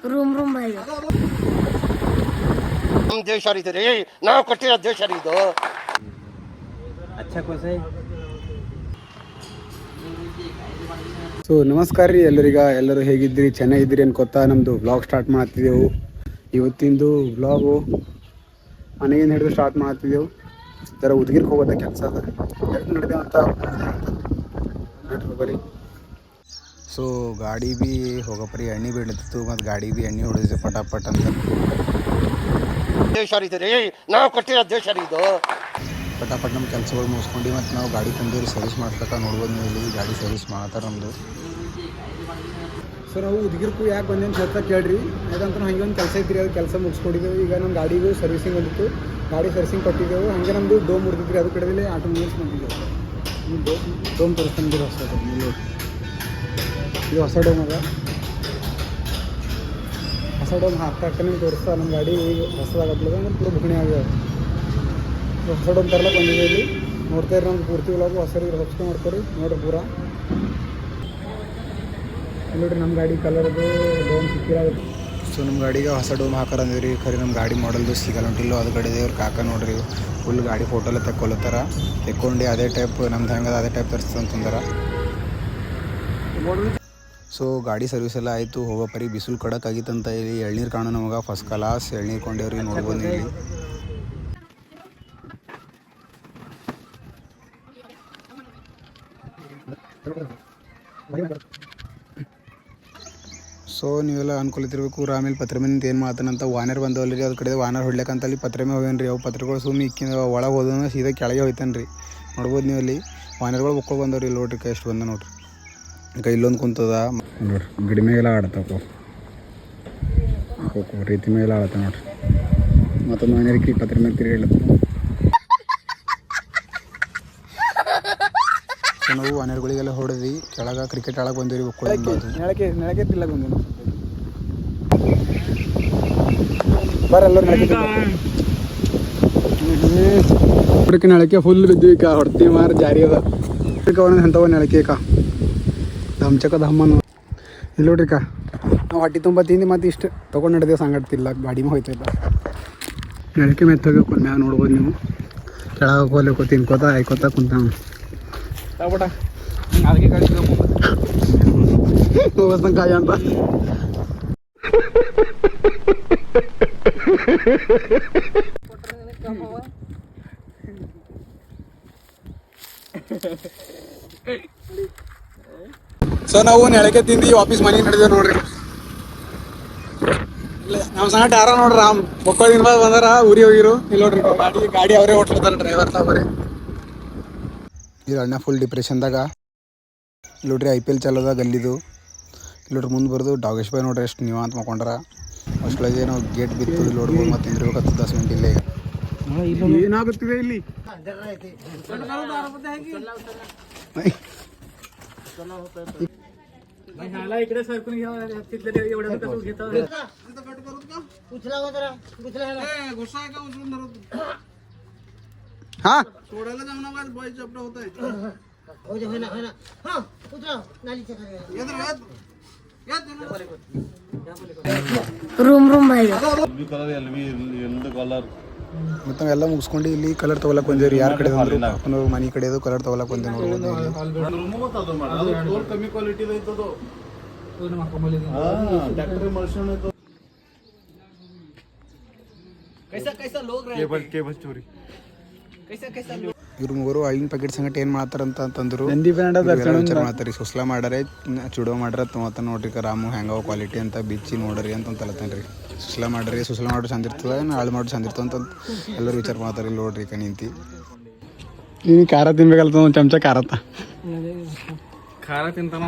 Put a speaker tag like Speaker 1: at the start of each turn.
Speaker 1: Room room ಬಾಯಿ
Speaker 2: ನಮ್ಮ ದೇಶ ರೀ ನಾವು ಕಟ್ಟಿರೋ ದೇಶ ಇದು.
Speaker 3: ಸೊ ನಮಸ್ಕಾರ ರೀ ಎಲ್ಲರೂ ಹೇಗಿದ್ದೀರಿ, ಚೆನ್ನಾಗಿದ್ದೀರಿ ಅನ್ಕೋತಾ ನಮ್ಮದು ವ್ಲಾಗ್ ಸ್ಟಾರ್ಟ್ ಮಾಡ್ತಿದ್ದೆವು. ಇವತ್ತಿಂದು ವ್ಲಾಗು ಮನೆಯಿಂದ ಹಿಡಿದು ಸ್ಟಾರ್ಟ್ ಮಾಡ್ತಿದ್ದೆವು. ಜರ ಉದ್ಗಿರ್ಗೆ ಹೋಗೋದ ಕೆಲಸ ಅದ ನಡೆದ ಅಂತ ಬರೀ. ಸೊ ಗಾಡಿ ಭೀ ಹೋಗಪ್ರಿ ಎಣ್ಣೆ ಬೀಳತ್ತಿತ್ತು ಮತ್ತು ಗಾಡಿ ಭೀ ಎಣ್ಣೆ ಹೊಡೆದಿದೆ ಪಟಾಪಟ್ ಅಂತ.
Speaker 2: ದೇಶ ರೀ ನಾವು ಕಟ್ಟಿರೋ ದೇಶ ಇದು.
Speaker 3: ಪಟಾಪಟ್ ನಮ್ಮ ಕೆಲಸಗಳು ಮುಗಿಸ್ಕೊಂಡು ಮತ್ತು ನಾವು ಗಾಡಿ ತಂದಿವ್ರಿ ಸರ್ವಿಸ್ ಮಾಡ್ಸಕ್ಕೆ. ನೋಡ್ಬೋದು ನೀವು ಇಲ್ಲಿ ಗಾಡಿ ಸರ್ವಿಸ್ ಮಾಡ್ತಾರೆ ನಮ್ಮದು. ಸೊ ನಾವು ಉದ್ಗಿರ್ಕು ಯಾಕೆ ಬಂದೇನು ಸ್ವಲ್ಪ ಕೇಳ್ರಿ. ಯಾಕಂತ ಹಾಗೆ ಒಂದು ಕೆಲಸ ಇದ್ರಿ, ಅದು ಕೆಲಸ ಮುಗಿಸ್ಕೊಂಡಿದ್ದೆವು. ಈಗ ನಮ್ಮ ಗಾಡಿಗೂ ಸರ್ವಿಸಿಂಗ್ ಬಂದಿತ್ತು, ಗಾಡಿ ಸರ್ವಿಸಿಂಗ್ ಕೊಟ್ಟಿದ್ದೆವು. ಹಾಗೆ ನಮ್ಮದು ಡೋಮ್ ಮುರಿದಿದ್ರಿ, ಅದು ಕಡೆದಲ್ಲಿ ಆಟೋ ಮೂವ್ಸ್ ಬಂದಿದ್ದೆವು. ಡೋಮ್ ತೋರಿಸ್ಕೊಂಡಿರೋ ಹೊಸ ಡೋಮ್, ಇದು ಹೊಸ ಡೋಮ್ ಅದ. ಹೊಸ ಡೋಮ್ ಹಾಕ್ತಾ ನಿಮ್ಗೆ ತೋರಿಸ್ತಾ. ನಮ್ಮ ಗಾಡಿ ಈಗ ಹೊಸದಾಗತ್ತದ ಅಂದ್ರೆ ಪೂರ ಬುಗಣಿ ಆಗ್ಯಾವ. ಹೊಸ ಡೋಮ್ ತರ್ಲಕ್ಕೆ ಬಂದಿದೆ ಇಲ್ಲಿ. ನೋಡ್ತಾ ಇರಿ ನಮ್ಗೆ ಪೂರ್ತಿ ಒಳಗೆ ಹೊಸರಿಗೆ ಹೊಸ್ಕೊಂಡು ಮಾಡ್ಕೊರಿ ನೋಡ್ರಿ ಪೂರ. ನೋಡಿರಿ ನಮ್ಮ ಗಾಡಿ ಕಲರ್ದು ಡೋಮ್ ಸಿಕ್ಕಿರಾಗುತ್ತೆ. ಸೊ ನಮ್ಮ ಗಾಡಿಗೆ ಹೊಸ ಡೋಮ್ ಹಾಕಾರ ಅಂದಿರಿ. ಖರೀ ನಮ್ಮ ಗಾಡಿ ಮಾಡಲ್ದು ಸಿಗಲ್ಲ ಉಂಟಿಲ್ಲೋ ಅದು ಕಡೆ ದೇವ್ರು ಕಾಕ ನೋಡ್ರಿ ಫುಲ್ ಗಾಡಿ ಫೋಟೋ ಎಲ್ಲ ತೆಕ್ಕೊಳತ್ತಾರ. ತೆಕ್ಕೊಂಡು ಅದೇ ಟೈಪ್ ನಮ್ದು ಹೆಂಗದ ಅದೇ ಟೈಪ್ ತರಿಸ್ತಂತಂದಾರ. ಸೊ ಗಾಡಿ ಸರ್ವಿಸ್ ಎಲ್ಲ ಆಯಿತು. ಹೋಗೋ ಪರಿ ಬಿಸಿಲು ಕಡಕ್ ಆಗಿತ್ತಂತ ಇಲ್ಲಿ ಎಳ್ನೀರು ಕಾಣೋ ನಮಗೆ ಫಸ್ಟ್ ಕ್ಲಾಸ್ ಎಳ್ನೀರು ಕೊಂಡೇವ್ರಿ. ನೋಡ್ಬೋದು ಇಲ್ಲಿ. ಸೊ ನೀವೆಲ್ಲ ಅನ್ಕೊಳ್ತಿರ್ಬೇಕು ಆಮೇಲೆ ಪತ್ರ ಮೇಲೆ ಏನು ಮಾಡ್ತಾನಂತ. ವಾನರ್ ಬಂದವಲ್ಲ ರೀ, ಅದ್ರ ಕಡೆ ವಾನರ್ ಹೊಡ್ಲಿಕ್ಕಂತ ಅಲ್ಲಿ ಪತ್ರ ಮೇಲೆ ಹೋಗ್ಯಾನ ರೀ. ಅವು ಪತ್ರಗಳು ಸುಮ್ಮನೆ ಇಕ್ಕಿನ ಒಳಗೆ ಹೋದ ಸೀದಾ ಕೆಳಗೆ ಹೋಯ್ತಾನೆ ರೀ. ನೋಡ್ಬೋದು ನೀವು ಅಲ್ಲಿ ವಾನರ್ಗಳು ಬುಕ್ಕೊಂಡು ಬಂದವ್ರಿ. ಇಲ್ಲಿ ನೋಡ್ರಿ ಎಷ್ಟು ಬಂದ ನೋಡ್ರಿ. ಈಗ ಇಲ್ಲೊಂದು ಕುಂತದ ನೋಡ್ರಿ, ಗಿಡ ಮೇಲೆಲ್ಲ ಆಡತ್ತಪ್ಪ ರೀತಿ ಮೇಲೆ ಆಡತ್ತ ನೋಡ್ರಿ. ಮತ್ತೊಂದು ವಾನರ್ಕಿ ಪತ್ರ ಮೇಲೆ ತಿರುಗಾಡ್ಲತ್ತ. ನಾವು ವಾನರ್ಗಳಿಗೆಲ್ಲ ಹೊಡೆದ್ವಿ. ಕೆಳಗೆ ಕ್ರಿಕೆಟ್ ಆಡಕ್ಕೆ ಬಂದಿರಿ. ನೆಳಕ್ಕೆ ತಿಲ್ಲಕ್ಕೆ ಬಂದಿವಿ ಬರಲ್ಲ. ನೆಳಕ್ಕೆ ನೆಳಕ್ಕೆ ಫುಲ್ ಬಿದ್ವಿ. ಹೊಡ್ತಿ ಮಾರು ಜಾರಿ ಅದ ಒಂದೊಂದು ಎಂಥವ ನೆಳಕೆ ಧಮ್ಚಕ ಧಮ್ಮನ್ನು. ಇಲ್ಲಿ ನೋಡ್ರಿಕ ನಾವು ಹೊಟ್ಟೆ ತುಂಬ ತಿಂದು ಮತ್ತು ಇಷ್ಟು ತೊಗೊಂಡು ನಡೆದೇವು. ಸಂಗಡ್ತಿಲ್ಲ ಗಾಡಿ ಮೇಲೆ ಹೋಯ್ತಿಲ್ಲ. ನೆಳಕೆ ಮೆತ್ತೋಗ್ಬೇಕು ಮ್ಯಾಗ ನೋಡ್ಬೋದು ನೀವು. ಕೆಳಗೆ ಹೋಗ್ಲಿಕ್ಕೆ ತಿನ್ಕೋತ ಆಯ್ಕೋತ ಕುಂತ ಅದಕ್ಕೆ ಗಾಡಿ ಹೋಗಸ್ತಂಗೆ ಕಾಯ ಅಂತ. ಸೊ ನಾವು ನೆಳಕೆ ತಿಂದು ವಾಪಸ್ ಮನೆಗೆ ನಡೆದೇವು ನೋಡ್ರಿ. ಇಲ್ಲ ನಮ್ಮ ಸಂಗಟ ಯಾರ ನೋಡ್ರಿ ರಾಮ್ ಮಕ್ಕಳಿನ ಬಂದಾರ ಊರಿಗೆ ಹೋಗಿರು. ಇಲ್ಲಿ ನೋಡ್ರಿ ಗಾಡಿ ಅವರೇ ಹೊಟ್ಲತಾರ ಡ್ರೈವರ್ ಸಾಬರೇ. ಇಲ್ಲಿ ಅಣ್ಣ ಫುಲ್ ಡಿಪ್ರೆಷನ್ದಾಗ. ಇಲ್ಲಿ ನೋಡ್ರಿ IPL ಚಾಲೋದ ಗಲ್ಲಿದು. ಇಲ್ಲಿ ನೋಡ್ರಿ ಮುಂದೆ ಬರೋದು ಡಾಗೇಶ್ ಬಾಯ್ ನೋಡ್ರಿ ಎಷ್ಟು ನೀವು ಅಂತ ಮಾಡ್ಕೊಂಡ್ರ. ಅಷ್ಟೊಳಗೆ ನಾವು ಗೇಟ್ ಬಿತ್ತು. ಇಲ್ಲಿ ನೋಡ್ಬೋದು ಮತ್ತೆ ನಿಂದಿರ್ಬೇಕತ್ತು 10 ಮಿನಿಟ್ ಇಲ್ಲೇ. ಏನಾಗುತ್ತಿದೆ ಇಲ್ಲಿ? हा सोडायला जाऊ नका बॉय चपडा होतंय. हो दे होना होना हां उतरा नालीच्या खाली
Speaker 1: ರೂಮ್ ರೂಮ್ ಬಾಯಿ
Speaker 3: ಮತ್ತೆ ಎಲ್ಲ ಮುಗಿಸ್ಕೊಂಡು ಇಲ್ಲಿ ಕಲರ್ ತಗೊಳಕ್ ಬಂದೇವ್ರಿ. ಯಾರ ಕಡೆ ಅಂದ್ರು ಮನೆ ಕಡೆದು ಕಲರ್ ತಗೊಳಕ್ ಬಂದೆ. ನೋಡ್ಬೋದು
Speaker 4: ಕಮ್ಮಿ ಕ್ವಾಲಿಟಿ ಐತದು.
Speaker 3: ಇವ್ರು ಮೂವರು ಐನ್ ಪ್ಯಾಕೆಟ್ ಸಂಗಟ ಏನು ಮಾಡ್ತಾರಂತ ಅಂತಂದ್ರು. ವಿಚಾರ ಮಾಡ್ತಾರಿ ಸುಸ್ಲಾ ಮಾಡಾರೆ ಚುಡೋ ಮಾಡ್ರ ತೊಗೊತ ನೋಡ್ರಿ ರಾಮು ಹೆಂಗವ ಕ್ವಾಲಿಟಿ ಅಂತ ಬಿಚ್ಚಿ ನೋಡ್ರಿ ಅಂತ ಅಂತಲತ್ತನ್ರಿ. ಸುಸ್ಲಾ ಮಾಡ್ರಿ ಚಂದ ಇರ್ತದ ಹಾಳು ಮಾಡೋದು ಚಂದ ಇರ್ತದ ಅಂತ ಎಲ್ಲರೂ ವಿಚಾರ ಮಾಡ್ತಾರೆ. ಇಲ್ಲಿ ನೋಡ್ರಿ ನಿಂತಿ ನೀನು ಖಾರ ತಿನ್ಬೇಕಲ್ತ ಒಂದು ಚಮಚ ಖಾರ ತಿಂತಾನ